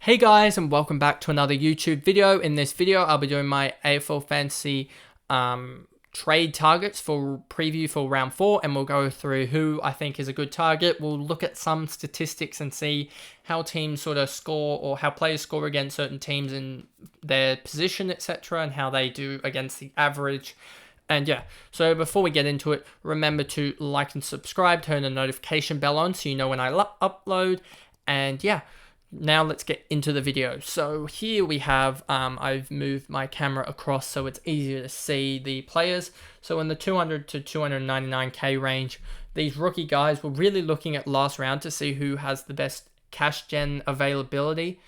Hey guys, and welcome back to another YouTube video. In this video, I'll be doing my AFL Fantasy trade targets for preview for round 4, and we'll go through who I think is a good target. We'll look at some statistics and see how teams sort of score, or how players score against certain teams in their position, etc., and how they do against the average. And yeah, so before we get into it, remember to like and subscribe, turn the notification bell on so you know when I upload. And yeah, now let's get into the video. So here we have, I've moved my camera across so it's easier to see the players. So in the 200 to 299k range, these rookie guys, we're really looking at last round to see who has the best cash gen availability.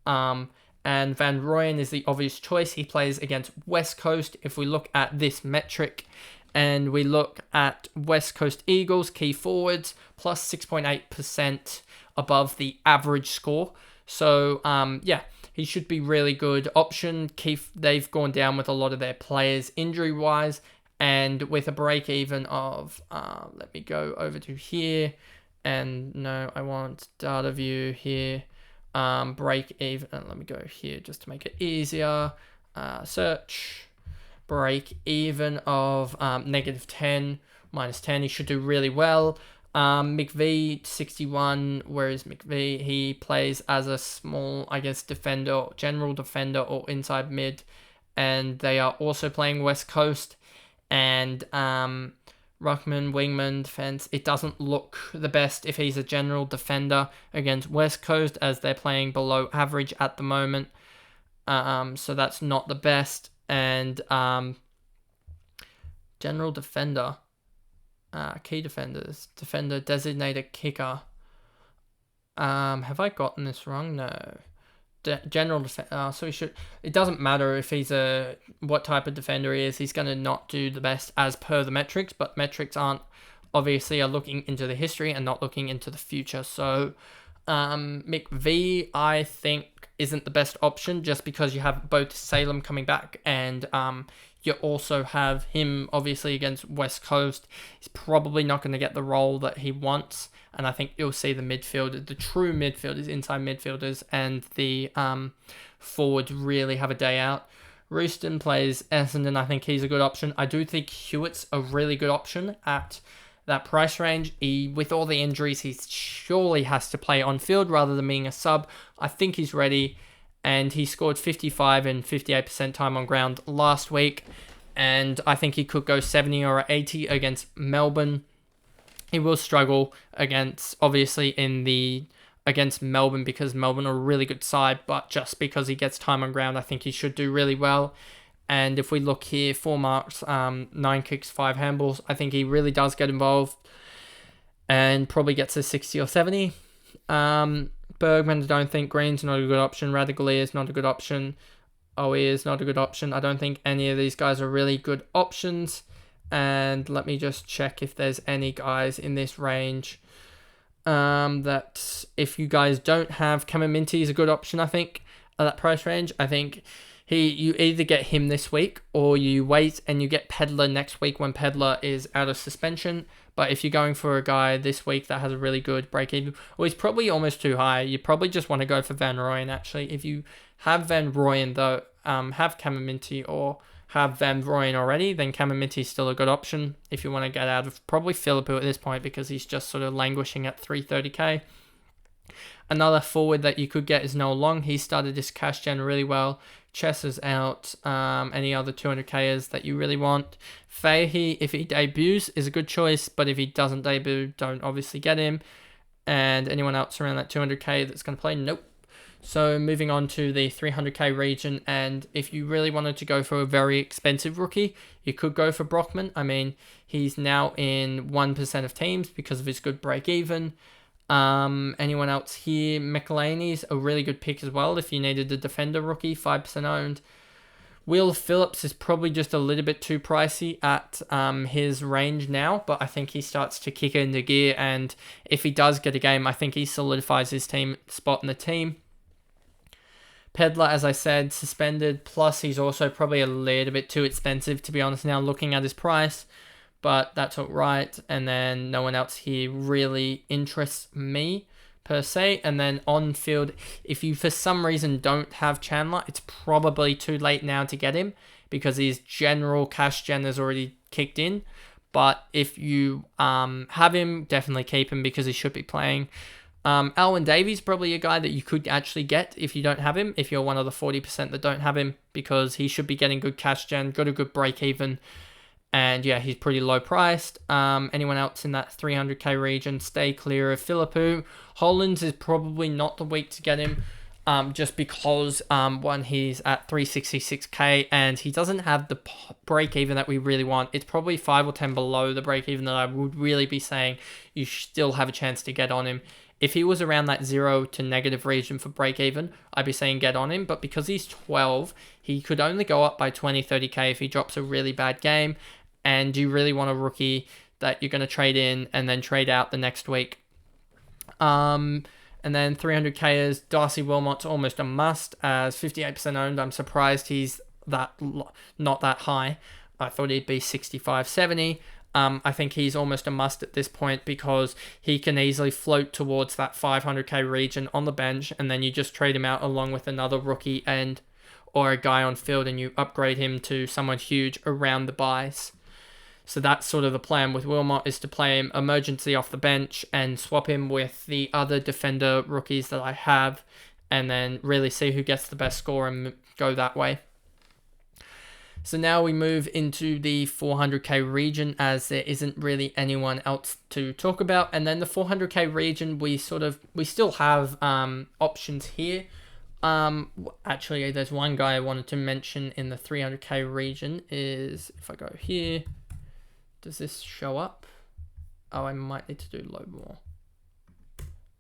And Van Rooyen is the obvious choice. He plays against West Coast. If we look at this metric and we look at West Coast Eagles, key forwards, plus 6.8% above the average score. So, yeah, he should be really good option. They've gone down with a lot of their players injury-wise, and with a break-even of, let me go over to here, and no, I want data view here, break-even, and let me go here just to make it easier, search, break-even of -10, -10, he should do really well. McVee, 61, where is McVee? He plays as a small, I guess, defender, general defender, or inside mid, and they are also playing West Coast. And Ruckman, wingman, defense, it doesn't look the best if he's a general defender against West Coast, as they're playing below average at the moment. So that's not the best. And general defender, key defenders, defender, designated kicker. Have I gotten this wrong? No. General defender. So he should. It doesn't matter if he's what type of defender he is. He's going to not do the best as per the metrics, but metrics are looking into the history and not looking into the future. So McVee, I think, isn't the best option, just because you have both Salem coming back and you also have him, obviously, against West Coast. He's probably not going to get the role that he wants. And I think you'll see the midfielders, the true midfielders, inside midfielders, and the forwards really have a day out. Royston plays Essendon. I think he's a good option. I do think Hewitt's a really good option at that price range. With all the injuries, he surely has to play on field rather than being a sub. I think he's ready. And he scored 55 and 58% time on ground last week. And I think he could go 70 or 80 against Melbourne. He will struggle against Melbourne, because Melbourne are a really good side. But just because he gets time on ground, I think he should do really well. And if we look here, 4 marks, 9 kicks, 5 handballs, I think he really does get involved and probably gets a 60 or 70. Bergman, I don't think. Green's not a good option. Radaglia is not a good option. Owie is not a good option. I don't think any of these guys are really good options. And let me just check if there's any guys in this range that, if you guys don't have, Camaminti is a good option, I think, at that price range. I think you either get him this week or you wait and you get Pedler next week when Pedler is out of suspension. But if you're going for a guy this week that has a really good break-even, well, he's probably almost too high. You probably just want to go for Van Rooyen, actually. If you have Van Rooyen, though, have Camaminti or have Van Rooyen already, then Camaminti is still a good option if you want to get out of probably Philippou at this point, because he's just sort of languishing at 330k. Another forward that you could get is Noah Long. He started this cash gen really well. Chess is out. Any other 200kers that you really want? Fahey, if he debuts, is a good choice, but if he doesn't debut, don't obviously get him. And anyone else around that 200k that's going to play? Nope. So moving on to the 300k region, and if you really wanted to go for a very expensive rookie, you could go for Brockman. I mean, he's now in 1% of teams because of his good break-even. Anyone else here? McElhaney's a really good pick as well if you needed a defender rookie, 5% owned. Will Phillips is probably just a little bit too pricey at his range now, but I think he starts to kick into gear, and if he does get a game, I think he solidifies his team spot in the team. Pedler, as I said, suspended, plus he's also probably a little bit too expensive, to be honest, now looking at his price. But that's all right. And then no one else here really interests me. per se. And then on field, if you for some reason don't have Chandler, it's probably too late now to get him because his general cash gen has already kicked in. But if you have him, definitely keep him because he should be playing. Alwyn Davies, probably a guy that you could actually get if you don't have him, if you're one of the 40% that don't have him, because he should be getting good cash gen, got a good break even, and yeah, he's pretty low priced. Anyone else in that 300k region, stay clear of Philippou. Hollands is probably not the week to get him, just because one, he's at 366k and he doesn't have the break even that we really want. It's probably 5 or 10 below the break even that I would really be saying you still have a chance to get on him. If he was around that 0 to negative region for break even, I'd be saying get on him. But because he's 12, he could only go up by 20, 30k if he drops a really bad game. And you really want a rookie that you're going to trade in and then trade out the next week. And then 300kers, Darcy Wilmot's almost a must as 58% owned. I'm surprised he's not that high. I thought he'd be 65, 70. I think he's almost a must at this point because he can easily float towards that 500k region on the bench, and then you just trade him out along with another rookie or a guy on field, and you upgrade him to someone huge around the buys. So that's sort of the plan with Wilmot, is to play him emergency off the bench and swap him with the other defender rookies that I have, and then really see who gets the best score and go that way. So now we move into the 400k region, as there isn't really anyone else to talk about. And then the 400k region, we still have options here. Actually, there's one guy I wanted to mention in the 300k region is, if I go here, does this show up? Oh, I might need to do load more.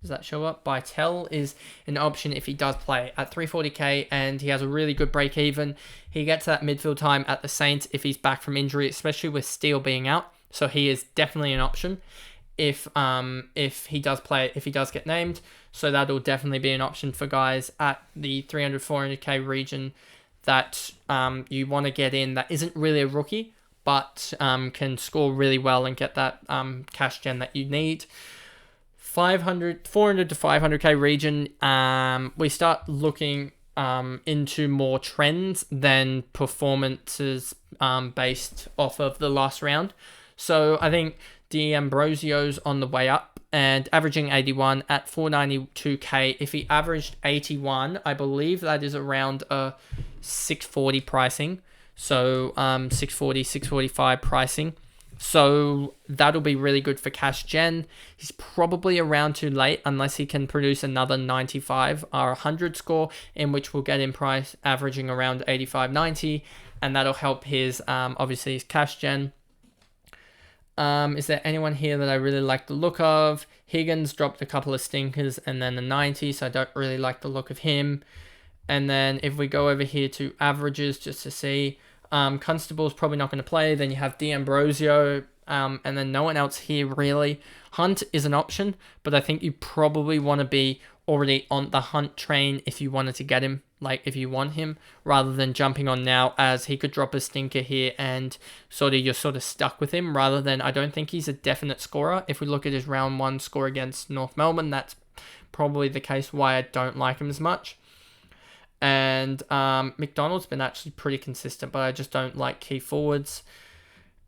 Does that show up? Bytel is an option if he does play at 340k and he has a really good break even. He gets that midfield time at the Saints if he's back from injury, especially with Steele being out. So he is definitely an option if he does play, if he does get named. So that'll definitely be an option for guys at the 300, 400k region that you want to get in that isn't really a rookie, but can score really well and get that cash gen that you need. 400 to 500k region, we start looking into more trends than performances based off of the last round. So I think D'Ambrosio's on the way up and averaging 81 at 492k. If he averaged 81, I believe that is around a 640 pricing. So 640, 645 pricing. So that'll be really good for cash gen. He's probably around too late unless he can produce another 95 or 100 score, in which we'll get him price averaging around 85, 90, and that'll help his obviously his cash gen. Is there anyone here that I really like the look of? Higgins dropped a couple of stinkers and then a 90, so I don't really like the look of him. And then if we go over here to averages just to see, Constable's probably not going to play. Then you have D'Ambrosio, and then no one else here really. Hunt is an option, but I think you probably want to be already on the Hunt train if you wanted to get him, like if you want him, rather than jumping on now, as he could drop a stinker here and you're sort of stuck with him, rather than, I don't think he's a definite scorer. If we look at his round 1 score against North Melbourne, that's probably the case why I don't like him as much. And McDonald's been actually pretty consistent, but I just don't like key forwards.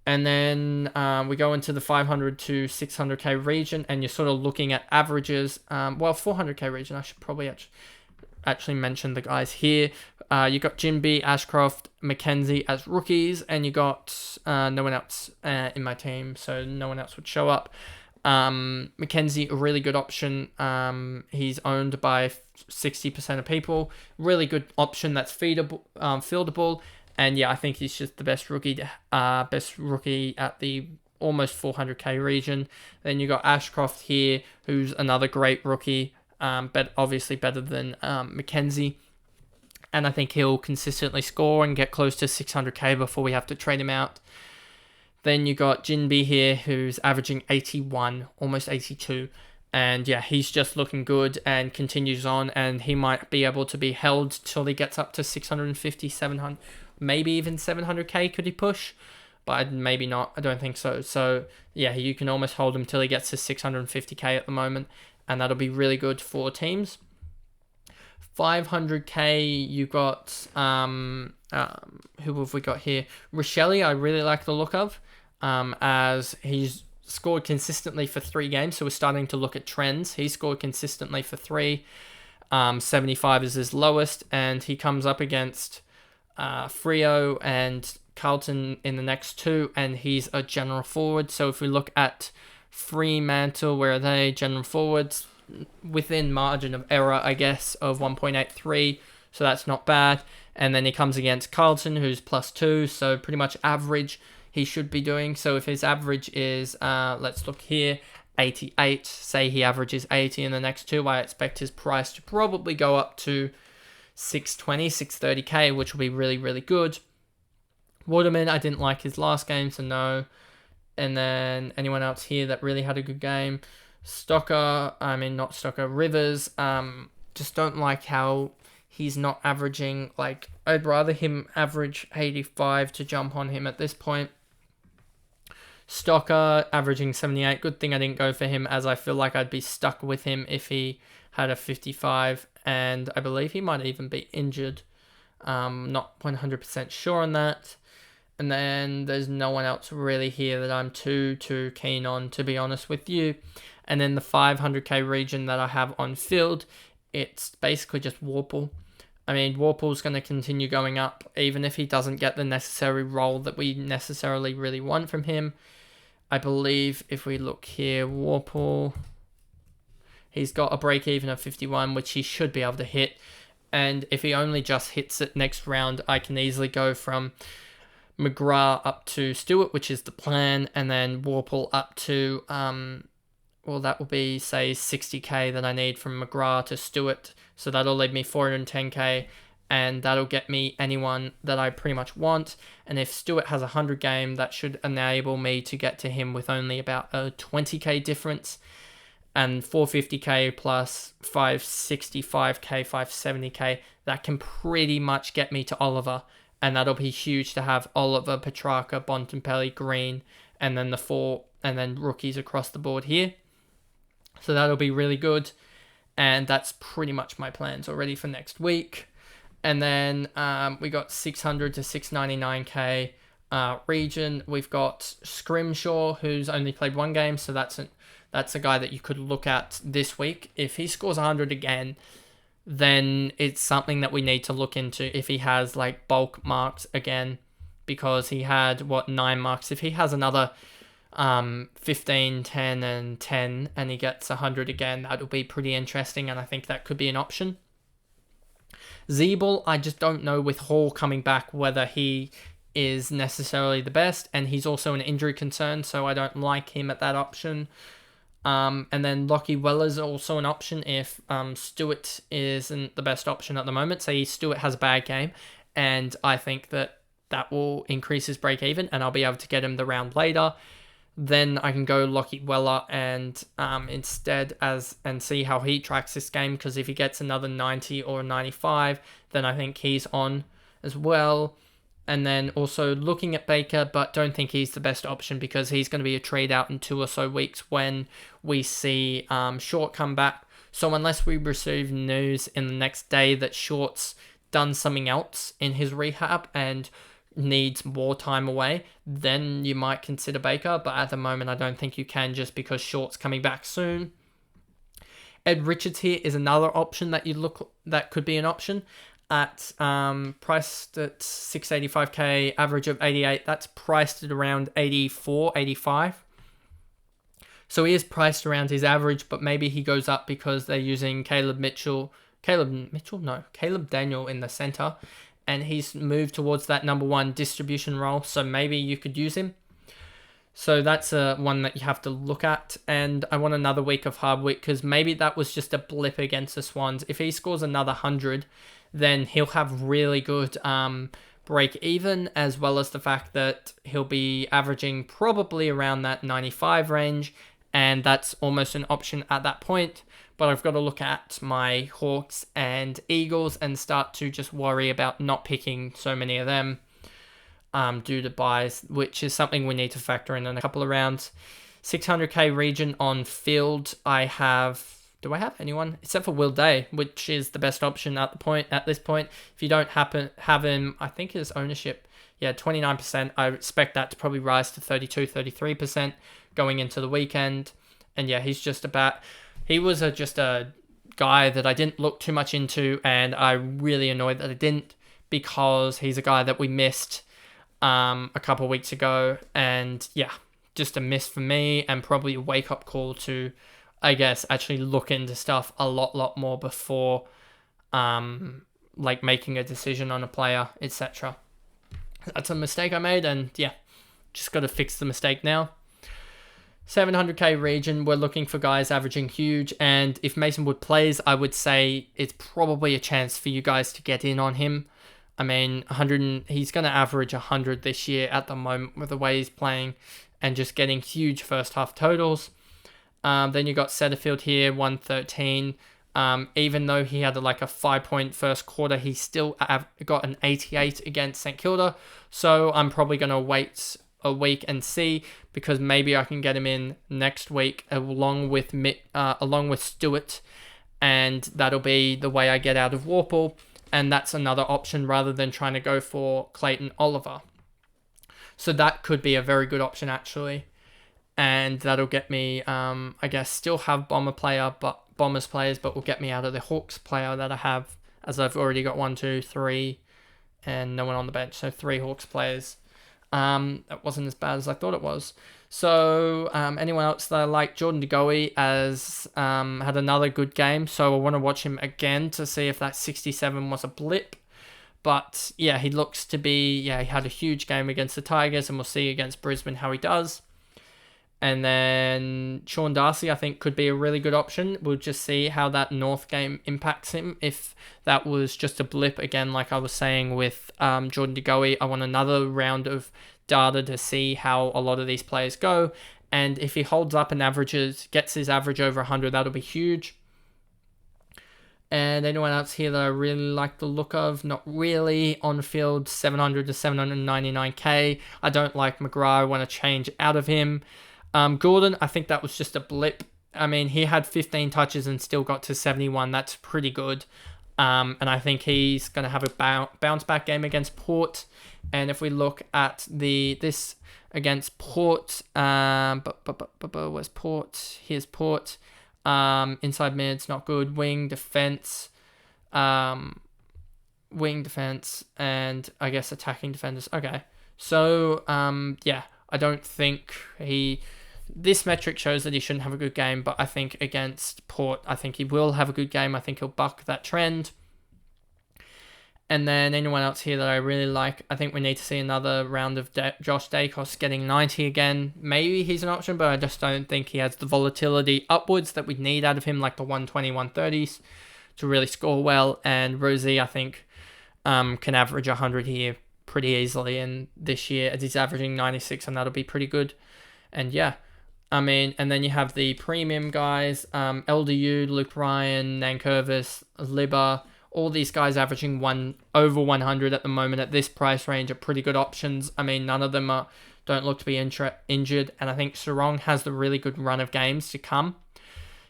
And then we go into the 500 to 600k region, and you're sort of looking at averages. 400k region, I should probably actually mention the guys here. You got Jinby, Ashcroft, Mackenzie as rookies, and you got no one else in my team, so no one else would show up. Mackenzie, a really good option. He's owned by 60% of people. Really good option that's fieldable. And yeah, I think he's just the best rookie at the almost 400k region. Then you got Ashcroft here, who's another great rookie, but obviously better than Mackenzie. And I think he'll consistently score and get close to 600k before we have to trade him out. Then you got Jinby here, who's averaging 81, almost 82. And yeah, he's just looking good and continues on. And he might be able to be held till he gets up to 650, 700, maybe even 700k could he push? But maybe not. I don't think so. So yeah, you can almost hold him till he gets to 650k at the moment. and that'll be really good for teams. 500k, you got who have we got here? Rochelle, I really like the look of, as he's scored consistently for 3 games, so we're starting to look at trends. He scored consistently for 3. 75 is his lowest, and he comes up against Freo and Carlton in the next 2, and he's a general forward. So if we look at Fremantle, where are they? General forwards, within margin of error, I guess, of 1.83, so that's not bad. And then he comes against Carlton, who's +2, so pretty much average he should be doing. So if his average is, let's look here, 88, say he averages 80 in the next 2, I expect his price to probably go up to 620, 630k, which will be really, really good. Waterman, I didn't like his last game, so no. And then anyone else here that really had a good game? Rivers, just don't like how he's not averaging, like, I'd rather him average 85 to jump on him at this point. Stocker, averaging 78, good thing I didn't go for him, as I feel like I'd be stuck with him if he had a 55, and I believe he might even be injured. Not 100% sure on that. And then there's no one else really here that I'm too keen on, to be honest with you. And then the 500k region that I have on field, it's basically just Warple. I mean, Warple's going to continue going up, even if he doesn't get the necessary role that we necessarily really want from him. I believe if we look here, Warple, he's got a break even of 51, which he should be able to hit. And if he only just hits it next round, I can easily go from McGrath up to Stewart, which is the plan, and then Warple up to, that will be, say, 60k that I need from McGrath to Stewart. So that'll leave me 410k, and that'll get me anyone that I pretty much want. And if Stewart has a 100 game, that should enable me to get to him with only about a 20k difference. And 450k plus 565k, 570k, that can pretty much get me to Oliver. And that'll be huge to have Oliver, Petrarca, Bontempelli, Green, and then the 4, and then rookies across the board here. So that'll be really good. And that's pretty much my plans already for next week. And then we got 600 to 699k region. We've got Scrimshaw, who's only played 1 game, so that's a guy that you could look at this week. If he scores 100 again, then it's something that we need to look into if he has like bulk marks again, because he had 9 marks. If he has another 15, 10 and 10 and he gets 100 again, that'll be pretty interesting, and I think that could be an option. Zeeble, I just don't know with Hall coming back whether he is necessarily the best, and he's also an injury concern, so I don't like him at that option. And then Lockie Weller's also an option if Stewart isn't the best option at the moment. Say Stewart has a bad game, and I think that will increase his break even, and I'll be able to get him the round later. Then I can go Lockie Weller and instead and see how he tracks this game, because if he gets another 90 or 95, then I think he's on as well. And then also looking at Baker, but don't think he's the best option, because he's going to be a trade out in 2 or so weeks when we see Short come back. So unless we receive news in the next day that Short's done something else in his rehab and needs more time away, then you might consider Baker. But at the moment, I don't think you can, just because Short's coming back soon. Ed Richards here is another option that could be an option. At priced at 685k, average of 88. That's priced at around 84, 85. So he is priced around his average, but maybe he goes up because they're using Caleb Daniel in the center, and he's moved towards that number 1 distribution role. So maybe you could use him. So that's one that you have to look at. And I want another week of Hardwick, because maybe that was just a blip against the Swans. If he scores another 100, then he'll have really good break even, as well as the fact that he'll be averaging probably around that 95 range, and that's almost an option at that point. But I've got to look at my Hawks and Eagles and start to just worry about not picking so many of them due to buys, which is something we need to factor in a couple of rounds. 600k region on field, I have Do I have anyone except for Will Day, which is the best option at this point? If you don't have him, I think his ownership, 29%. I expect that to probably rise to 32, 33% going into the weekend. And yeah, he was just a guy that I didn't look too much into, and I'm really annoyed that I didn't, because he's a guy that we missed a couple of weeks ago, and yeah, just a miss for me, and probably a wake-up call to, I guess, actually look into stuff a lot more before like making a decision on a player, etc. That's a mistake I made, and yeah, just got to fix the mistake now. 700k region, we're looking for guys averaging huge, and if Mason Wood plays, I would say it's probably a chance for you guys to get in on him. I mean, he's going to average 100 this year at the moment with the way he's playing and just getting huge first half totals. Then you got Setterfield here, 113. Even though he had like a 5-point first quarter, he still got an 88 against St Kilda. So I'm probably going to wait a week and see, because maybe I can get him in next week along with Stewart, and that'll be the way I get out of Warple, and that's another option rather than trying to go for Clayton Oliver. So that could be a very good option actually, and that'll get me I guess still have Bombers players, but will get me out of the Hawks player that I have, as I've already got 1, 2, 3 and no one on the bench, so 3 Hawks players. That wasn't as bad as I thought it was. So anyone else that I like? Jordan De Goey has had another good game, so I want to watch him again to see if that 67 was a blip. But yeah, he looks to be, he had a huge game against the Tigers, and we'll see against Brisbane how he does. And then Sean Darcy, I think, could be a really good option. We'll just see how that North game impacts him. If that was just a blip, again, like I was saying with Jordan De Goey, I want another round of data to see how a lot of these players go. And if he holds up and gets his average over 100, that'll be huge. And anyone else here that I really like the look of? Not really. On field, 700 to 799k. I don't like McGrath. I want to change out of him. Gordon, I think that was just a blip. I mean, he had 15 touches and still got to 71. That's pretty good. And I think he's going to have a bounce back game against Port. And if we look at this against Port, where's Port? Here's Port. Inside mid's not good. Wing defense, and I guess attacking defenders. Okay, so I don't think this metric shows that he shouldn't have a good game, but I think against Port, I think he will have a good game. I think he'll buck that trend. And then anyone else here that I really like, I think we need to see another round of Josh Dacos getting 90 again. Maybe he's an option, but I just don't think he has the volatility upwards that we need out of him, like the 120, 130s, to really score well. And Rosie, I think, can average 100 here pretty easily in this year, as he's averaging 96, and that'll be pretty good. And yeah, I mean, and then you have the premium guys, LDU, Luke Ryan, Nankervis, Libba, all these guys averaging over 100 at the moment at this price range are pretty good options. I mean, none of them don't look to be injured, and I think Sarong has the really good run of games to come.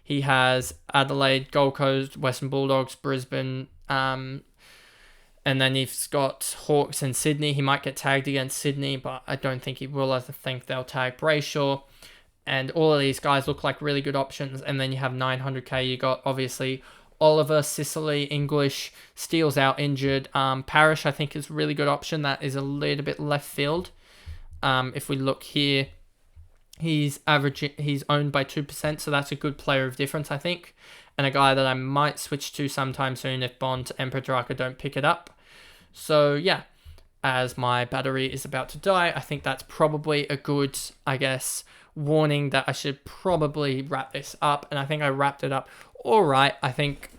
He has Adelaide, Gold Coast, Western Bulldogs, Brisbane, and then he's got Hawks and Sydney. He might get tagged against Sydney, but I don't think he will. I think they'll tag Brayshaw. And all of these guys look like really good options. And then you have 900k. You got, obviously, Oliver, Sicily, English, Steele's out injured. Parrish, I think, is a really good option. That is a little bit left field. If we look here, he's owned by 2%, so that's a good player of difference, I think. And a guy that I might switch to sometime soon if Bond and Petrarca don't pick it up. So, yeah, as my battery is about to die, I think that's probably a good, I guess, warning that I should probably wrap this up. And I think I wrapped it up all right. I think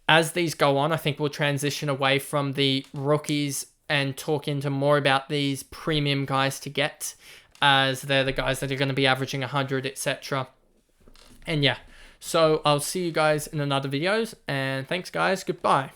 as these go on, I think we'll transition away from the rookies and talk into more about these premium guys to get, as they're the guys that are going to be averaging 100, etc. And yeah, so I'll see you guys in another videos, and thanks guys, goodbye.